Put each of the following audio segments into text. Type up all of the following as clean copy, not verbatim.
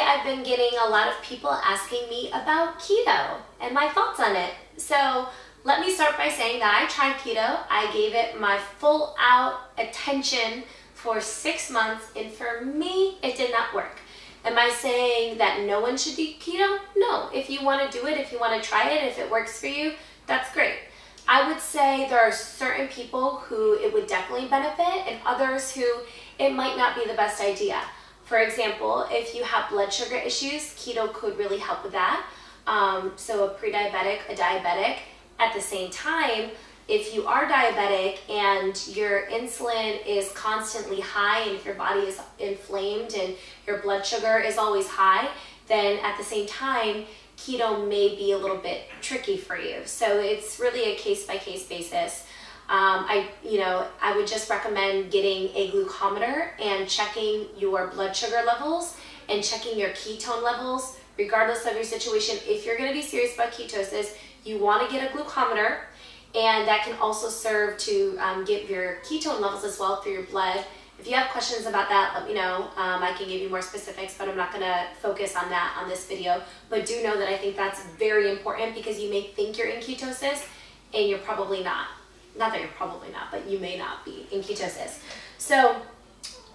I've been getting a lot of people asking me about keto and my thoughts on it. So let me start by saying that I tried keto. I gave it my full out attention for 6 months, and for me, it did not work. Am I saying that no one should do keto? No. If you want to do it, if you want to try it, if it works for you, that's great. I would say there are certain people who it would definitely benefit and others who it might not be the best idea. For example, if you have blood sugar issues, keto could really help with that. So a pre-diabetic, a diabetic. At the same time, if you are diabetic and your insulin is constantly high and if your body is inflamed and your blood sugar is always high, then at the same time, keto may be a little bit tricky for you. So it's really a case-by-case basis. I would just recommend getting a glucometer and checking your blood sugar levels and checking your ketone levels, regardless of your situation. If you're going to be serious about ketosis, you want to get a glucometer, and that can also serve to get your ketone levels as well through your blood. If you have questions about that, let me know. I can give you more specifics, but I'm not going to focus on that on this video. But do know that I think that's very important because you may think you're in ketosis and you're probably not. Not that you're probably not, but you may not be in ketosis. So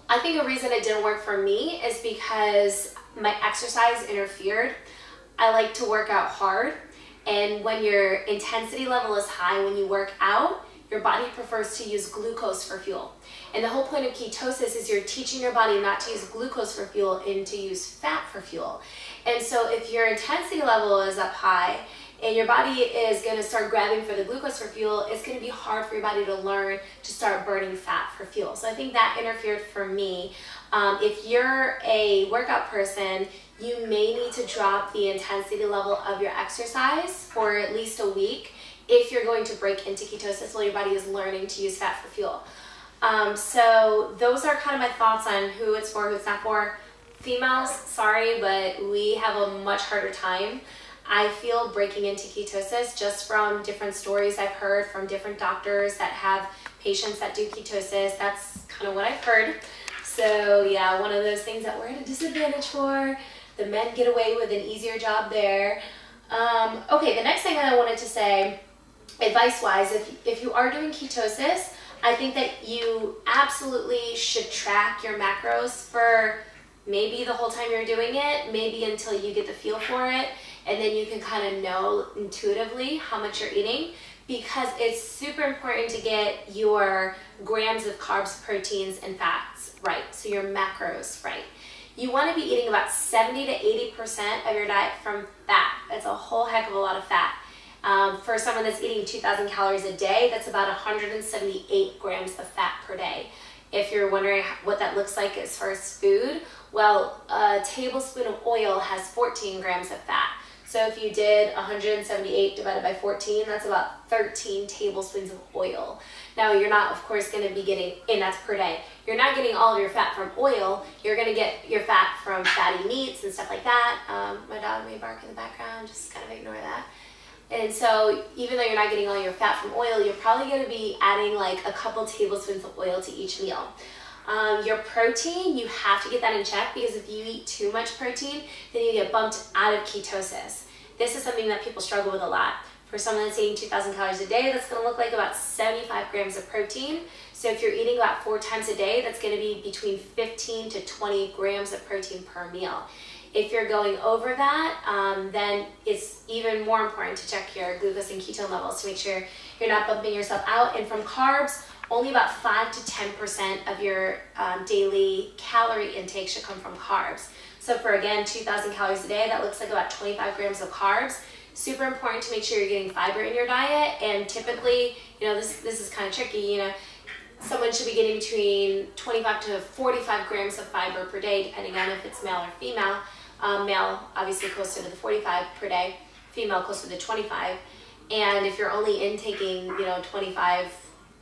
I think a reason it didn't work for me is because my exercise interfered. I like to work out hard, and when your intensity level is high when you work out, your body prefers to use glucose for fuel. And the whole point of ketosis is you're teaching your body not to use glucose for fuel and to use fat for fuel. And so if your intensity level is up high and your body is going to start grabbing for the glucose for fuel, it's going to be hard for your body to learn to start burning fat for fuel. So I think that interfered for me. If you're a workout person, you may need to drop the intensity level of your exercise for at least a week if you're going to break into ketosis while your body is learning to use fat for fuel. So those are kind of my thoughts on who it's for, who it's not for. Females, sorry, but we have a much harder time. I feel breaking into ketosis just from different stories I've heard from different doctors that have patients that do ketosis. That's kind of what I've heard. So yeah, one of those things that we're at a disadvantage for. The men get away with an easier job there. Okay, the next thing that I wanted to say, advice-wise, if you are doing ketosis, I think that you absolutely should track your macros for maybe the whole time you're doing it, maybe until you get the feel for it, and then you can kind of know intuitively how much you're eating, because it's super important to get your grams of carbs, proteins, and fats right, so your macros right. You want to be eating about 70 to 80% of your diet from fat. That's a whole heck of a lot of fat. For someone that's eating 2,000 calories a day, that's about 178 grams of fat per day. If you're wondering what that looks like as far as food, well, a tablespoon of oil has 14 grams of fat. So if you did 178 divided by 14, that's about 13 tablespoons of oil. Now, you're not, of course, going to be getting, and that's per day, you're not getting all of your fat from oil. You're going to get your fat from fatty meats and stuff like that. My dog may bark in the background, just kind of ignore that. And so even though you're not getting all your fat from oil, you're probably going to be adding like a couple tablespoons of oil to each meal. Your protein, you have to get that in check, because if you eat too much protein, then you get bumped out of ketosis. This is something that people struggle with a lot. For someone that's eating 2,000 calories a day, that's going to look like about 75 grams of protein. So if you're eating about 4 times a day, that's going to be between 15 to 20 grams of protein per meal. If you're going over that, then it's even more important to check your glucose and ketone levels to make sure you're not bumping yourself out. And from carbs, only about 5 to 10% of your daily calorie intake should come from carbs. So for, again, 2,000 calories a day, that looks like about 25 grams of carbs. Super important to make sure you're getting fiber in your diet. And typically, this is kind of tricky, someone should be getting between 25 to 45 grams of fiber per day, depending on if it's male or female. Male, obviously, closer to the 45 per day, female closer to 25. And if you're only intaking, 25,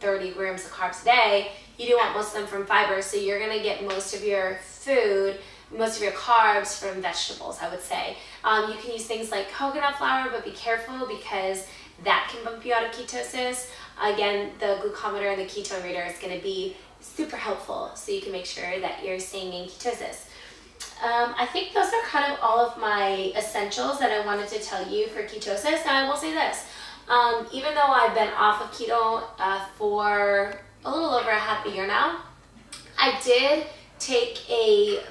30 grams of carbs a day, you do want most of them from fiber. So you're going to get most of your food, most of your carbs from vegetables, I would say. You can use things like coconut flour, but be careful because that can bump you out of ketosis. Again, the glucometer and the ketone reader is going to be super helpful so you can make sure that you're staying in ketosis. I think those are kind of all of my essentials that I wanted to tell you for ketosis. Now I will say this, even though I've been off of keto for a little over a half a year now, I did take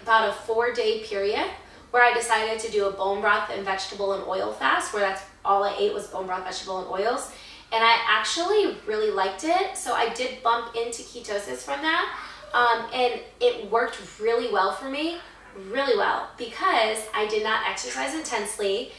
about a 4-day period where I decided to do a bone broth and vegetable and oil fast, where that's all I ate was bone broth, vegetable, and oils. And I actually really liked it. So I did bump into ketosis from that. And it worked really well for me, really well, because I did not exercise intensely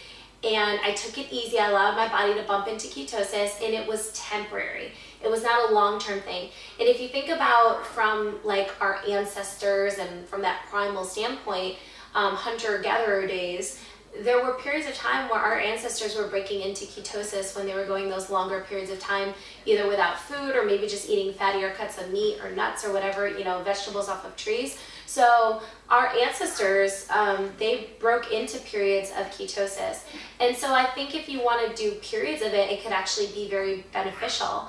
and I took it easy. I allowed my body to bump into ketosis, and it was temporary. It was not a long-term thing. And if you think about from like our ancestors and from that primal standpoint, hunter-gatherer days, there were periods of time where our ancestors were breaking into ketosis when they were going those longer periods of time, either without food or maybe just eating fattier cuts of meat or nuts or whatever, vegetables off of trees. So our ancestors, they broke into periods of ketosis. And so I think if you want to do periods of it, it could actually be very beneficial.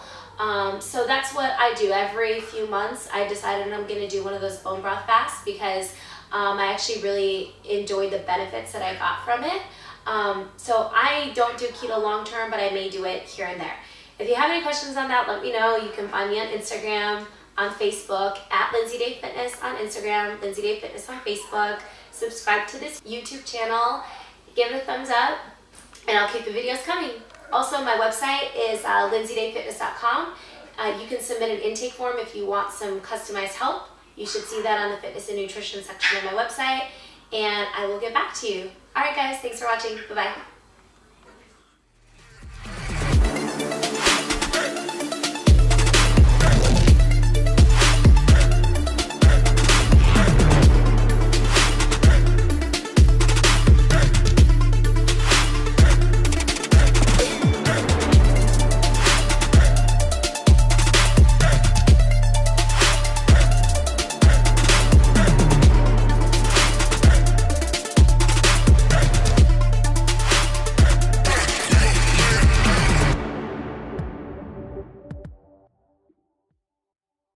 So that's what I do. Every few months, I decided I'm going to do one of those bone broth fasts because I actually really enjoyed the benefits that I got from it. So I don't do keto long term, but I may do it here and there. If you have any questions on that, let me know. You can find me on Instagram, on Facebook, at Lindsay Day Fitness on Instagram, Lindsay Day Fitness on Facebook. Subscribe to this YouTube channel, give it a thumbs up, and I'll keep the videos coming. Also, my website is lindsaydayfitness.com. You can submit an intake form if you want some customized help. You should see that on the fitness and nutrition section of my website, and I will get back to you. All right, guys, thanks for watching. Bye-bye.